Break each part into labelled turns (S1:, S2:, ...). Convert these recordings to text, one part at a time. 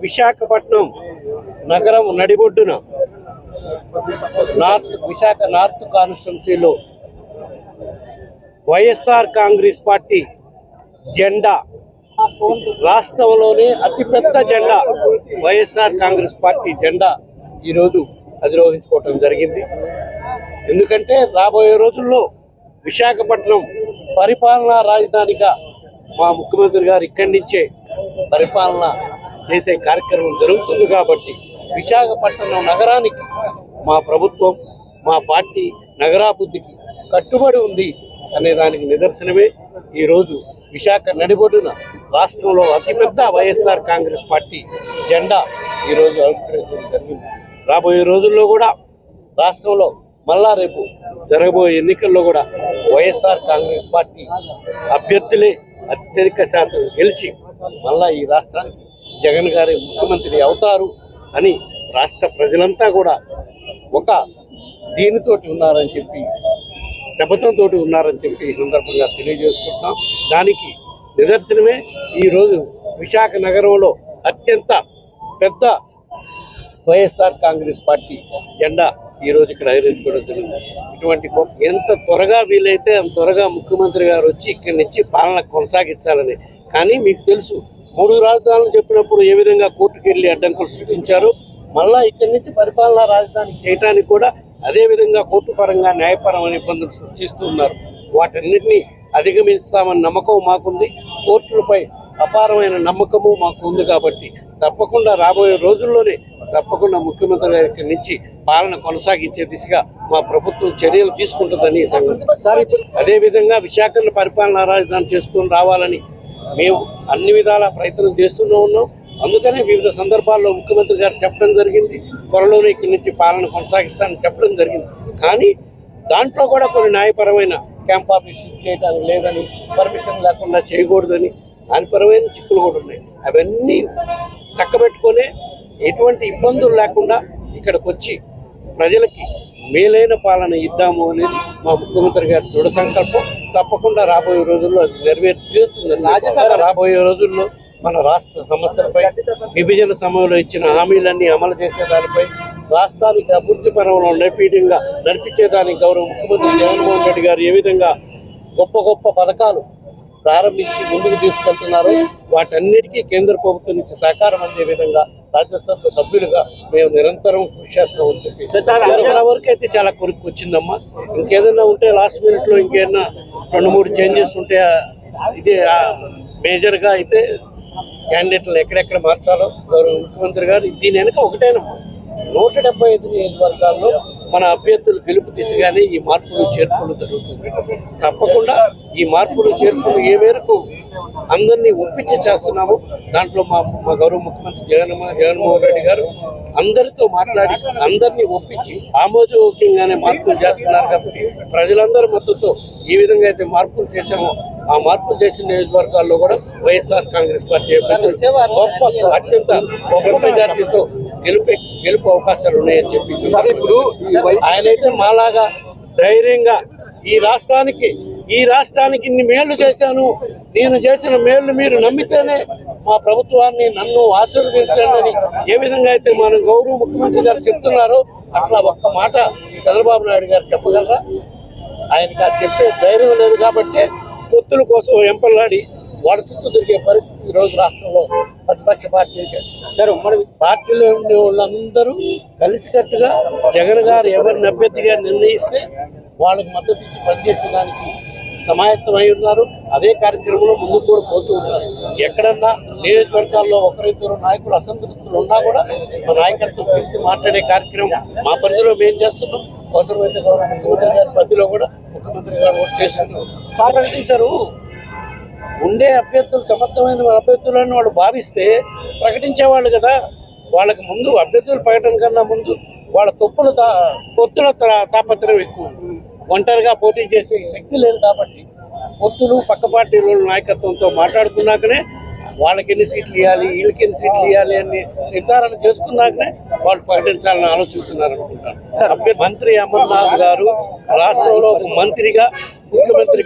S1: విశాఖపట్నం నగరం నడిబొడ్డున విశాఖ నార్త్ కాన్స్టిట్యున్సీలో వైఎస్ఆర్ కాంగ్రెస్ పార్టీ జెండా, రాష్ట్రంలోనే అతిపెద్ద జెండా వైఎస్ఆర్ కాంగ్రెస్ పార్టీ జెండా ఈరోజు అధిరోహించుకోవటం జరిగింది. ఎందుకంటే రాబోయే రోజుల్లో విశాఖపట్నం పరిపాలనా రాజధానిగా మా ముఖ్యమంత్రి గారు ఇక్కడి నుంచే పరిపాలన చేసే కార్యక్రమం జరుగుతుంది. కాబట్టి విశాఖపట్నం నగరానికి మా ప్రభుత్వం, మా పార్టీ నగరాభివృద్ధికి కట్టుబడి ఉంది అనే దానికి నిదర్శనమే ఈరోజు విశాఖ నడిబొడ్డున రాష్ట్రంలో అతిపెద్ద వైఎస్ఆర్ కాంగ్రెస్ పార్టీ జెండా ఈరోజు ఆవిష్కరించడం జరిగింది. రాబోయే రోజుల్లో కూడా రాష్ట్రంలో మళ్ళా రేపు జరగబోయే ఎన్నికల్లో కూడా వైఎస్ఆర్ కాంగ్రెస్ పార్టీ అభ్యర్థులే అత్యధిక శాతం గెలిచి మళ్ళా ఈ రాష్ట్రానికి జగన్ గారి ముఖ్యమంత్రి అవుతారు అని రాష్ట్ర ప్రజలంతా కూడా ఒక దీనితోటి ఉన్నారని చెప్పి, శపథంతో ఉన్నారని చెప్పి ఈ సందర్భంగా తెలియజేసుకుంటున్నాం. దానికి నిదర్శనమే ఈరోజు విశాఖ నగరంలో అత్యంత పెద్ద వైఎస్ఆర్ కాంగ్రెస్ పార్టీ జెండా ఈరోజు ఇక్కడ ఆవిష్కరించుకోవడం జరిగింది. ఇటువంటి ఎంత త్వరగా వీలైతే అంత త్వరగా ముఖ్యమంత్రి గారు వచ్చి ఇక్కడి నుంచి పాలన కొనసాగించాలని. కానీ మీకు తెలుసు, 3 రాజధానులు చెప్పినప్పుడు ఏ విధంగా కోర్టుకు వెళ్ళి అడ్డంకులు సృష్టించారు. మళ్ళా ఇక్కడి నుంచి పరిపాలనా రాజధాని చేయడానికి కూడా అదేవిధంగా కోర్టు పరంగా న్యాయపరమైన ఇబ్బందులు సృష్టిస్తున్నారు. వాటన్నిటినీ అధిగమిస్తామన్న నమ్మకం మాకుంది. కోర్టులపై అపారమైన నమ్మకము మాకు ఉంది. కాబట్టి తప్పకుండా రాబోయే రోజుల్లోనే తప్పకుండా ముఖ్యమంత్రి గారి ఇక్కడి నుంచి పాలన కొనసాగించే దిశగా మా ప్రభుత్వం చర్యలు తీసుకుంటుందని అదేవిధంగా విశాఖను పరిపాలనా రాజధాని చేసుకొని రావాలని మేము అన్ని విధాల ప్రయత్నం చేస్తూనే ఉన్నాం. అందుకనే వివిధ సందర్భాల్లో ముఖ్యమంత్రి గారు చెప్పడం జరిగింది, త్వరలోనే ఇక్కడి నుంచి పాలన కొనసాగిస్తానని చెప్పడం జరిగింది. కానీ దాంట్లో కూడా కొన్ని న్యాయపరమైన క్యాంప్ ఆఫీస్ చేయడానికి లేదని, పర్మిషన్ లేకుండా చేయకూడదని దానిపరమైన చిక్కులు కూడా ఉన్నాయి. అవన్నీ చక్కబెట్టుకొని ఎటువంటి ఇబ్బందులు లేకుండా ఇక్కడికి వచ్చి ప్రజలకి మేలైన పాలన ఇద్దాము అనేది మా ముఖ్యమంత్రి గారి దృఢ సంకల్పం. తప్పకుండా రాబోయే రోజుల్లో అది నెరవేరుతుందని. రాబోయే రోజుల్లో మన రాష్ట్ర సమస్యలపై, విభజన సమయంలో ఇచ్చిన హామీలన్నీ అమలు చేసేదానిపై, రాష్ట్రానికి అభివృద్ధి పరంలో నడిపించేదానికి గౌరవ ముఖ్యమంత్రి జగన్మోహన్ రెడ్డి గారు ఏ విధంగా గొప్ప గొప్ప పథకాలు ప్రారంభించి ముందుకు తీసుకెళ్తున్నారు, వాటన్నిటికీ కేంద్ర ప్రభుత్వం నుంచి సహకారం అందే విధంగా రాజ్యసభ సభ్యులుగా మేము నిరంతరం కృషి చేస్తామని చెప్పి చాలా వరకు అయితే చాలా కొరకు వచ్చిందమ్మా. ఇంకేదన్నా ఉంటే లాస్ట్ మినిట్లో ఇంకేదన్నా 2-3 చేంజెస్ ఉంటే ఇదే మేజర్గా అయితే క్యాండిడేట్లు ఎక్కడెక్కడ మార్చాలో గౌరవ ముఖ్యమంత్రి గారు దీని వెనక ఒకటేనమ్మా, 175 నియోజకవర్గాల్లో మన అభ్యర్థులు గెలుపు దిశగానే ఈ మార్పులు చేర్పులు జరుగుతుంది. తప్పకుండా ఈ మార్పులు చేర్పులు ఏ మేరకు అందరినీ ఒప్పించి చేస్తున్నాము. దాంట్లో మా గౌరవ ముఖ్యమంత్రి జగన్మోహన్ రెడ్డి గారు అందరితో మాట్లాడి అందరినీ ఒప్పించి ఆమోదయోగ్యంగానే మార్పులు చేస్తున్నారు. కాబట్టి ప్రజలందరి మద్దతుతో ఏ విధంగా అయితే మార్పులు చేశామో ఆ మార్పులు చేసిన నియోజకవర్గాల్లో కూడా వైఎస్ఆర్ కాంగ్రెస్ పార్టీ అత్యంత గొప్ప మెజార్టీతో గెలుపు అవకాశాలు ఉన్నాయని చెప్పి ఆయనైతే మాలాగా ధైర్యంగా ఈ రాష్ట్రానికి ఇన్ని మేళ్లు చేశాను, నేను చేసిన మేళ్లు మీరు నమ్మితేనే మా ప్రభుత్వాన్ని నన్ను ఆశీర్వదించండి ఏ విధంగా అయితే మన గౌరవ ముఖ్యమంత్రి గారు చెప్తున్నారో అట్లా ఒక్క మాట చంద్రబాబు నాయుడు గారు చెప్పగలరా? ఆయనకి ఆ చెప్పే ధైర్యం లేదు. కాబట్టి పొత్తుల కోసం ఎంపల్లాడి వాడు చుట్టూ దొరికే పరిస్థితి ఈరోజు రాష్ట్రంలో ప్రతిపక్ష పార్టీలు చేస్తున్నారు. సరే, ఉమ్మడి పార్టీలో ఉండే వాళ్ళందరూ కలిసికట్టుగా జగన్ గారు ఎవరిని అభ్యర్థిగా నిర్ణయిస్తే వాళ్ళకి మద్దతు ఇచ్చి పనిచేసేదానికి సమాయత్తమై ఉన్నారు. అదే కార్యక్రమంలో ముందుకు కూడా పోతూ ఉన్నారు. ఎక్కడన్నా నియోజకవర్గాల్లో ఒకరిద్దరు నాయకులు అసంతృప్తులు ఉన్నా కూడా మా నాయకత్వం కలిసి మాట్లాడే కార్యక్రమం మా పరిధిలో మేము చేస్తున్నాం. అవసరమైతే గౌరవ ముఖ్యమంత్రి గారి పరిధిలో కూడా ముఖ్యమంత్రి గారు ఓటు చేస్తున్నారు. ప్రకటించారు ఉండే అభ్యర్థులు సమర్థమైన అభ్యర్థులను వాళ్ళు భావిస్తే ప్రకటించేవాళ్ళు కదా. వాళ్ళకి ముందు అభ్యర్థుల ప్రకటన కన్నా ముందు వాళ్ళ పొత్తుల తాపత్రయం ఎక్కువ. ఒంటరిగా పోటీ చేసే శక్తి లేదు. కాబట్టి పొత్తులు పక్క పార్టీల నాయకత్వంతో మాట్లాడుకున్నాకనే వాళ్ళకి ఎన్ని సీట్లు ఇవ్వాలి, వీళ్ళకి ఎన్ని సీట్లు ఇవ్వాలి అని నిర్ధారణ చేసుకున్నాకనే వాళ్ళు ప్రకటించాలని ఆలోచిస్తున్నారు అనుకుంటాను. మంత్రి అమర్నాథ్ గారు రాష్ట్రంలో ఒక మంత్రిగా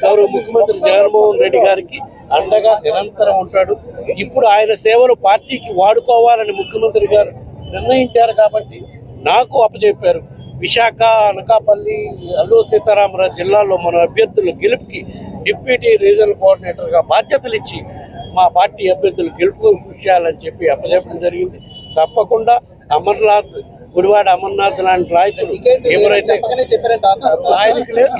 S1: గౌరవ ముఖ్యమంత్రి జగన్మోహన్ రెడ్డి గారికి అండగా నిరంతరం ఉంటాడు. ఇప్పుడు ఆయన సేవలు పార్టీకి వాడుకోవాలని ముఖ్యమంత్రి గారు నిర్ణయించారు కాబట్టి నాకు అప్పచెప్పారు. విశాఖ, అనకాపల్లి, అల్లూరు సీతారామరాజు జిల్లాల్లో మన అభ్యర్థుల గెలుపుకి డిప్యూటీ రీజనల్ కోఆర్డినేటర్గా బాధ్యతలు ఇచ్చి మా పార్టీ అభ్యర్థులు గెలుపు కృషి చేయాలని చెప్పి అప్పచెప్పడం జరిగింది. తప్పకుండా అమర్నాథ్, గుడివాడ అమర్నాథ్ లాంటి నాయకులు ఎవరైతే ఆయనకి లేదు,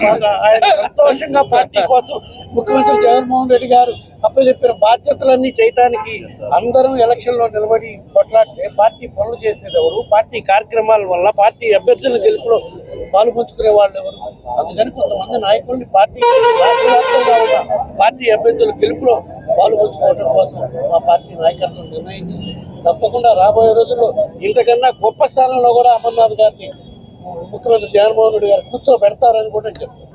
S1: ఆయన సంతోషంగా పార్టీ కోసం ముఖ్యమంత్రి జగన్మోహన్ రెడ్డి గారు అప్పచెప్పిన బాధ్యతలన్నీ చేయటానికి అందరం ఎలక్షన్లో నిలబడి కొట్లాడితే పార్టీ పనులు చేసేది ఎవరు, పార్టీ కార్యక్రమాల వల్ల పార్టీ అభ్యర్థుల గెలుపులో పాలు పంచుకునే వాళ్ళు ఎవరు? అందుకని కొంతమంది నాయకుల్ని పార్టీ పార్టీ అభ్యర్థుల గెలుపులో పాలు పంచుకోవడం కోసం మా పార్టీ నాయకత్వం నిర్ణయించింది. తప్పకుండా రాబోయే రోజుల్లో ఇంతకన్నా గొప్ప స్థానంలో కూడా అమర్నాథ్ గారిని ముఖ్యమంత్రి జగన్మోహన్ రెడ్డి గారు కూర్చోబెడతారని కూడా చెప్తారు.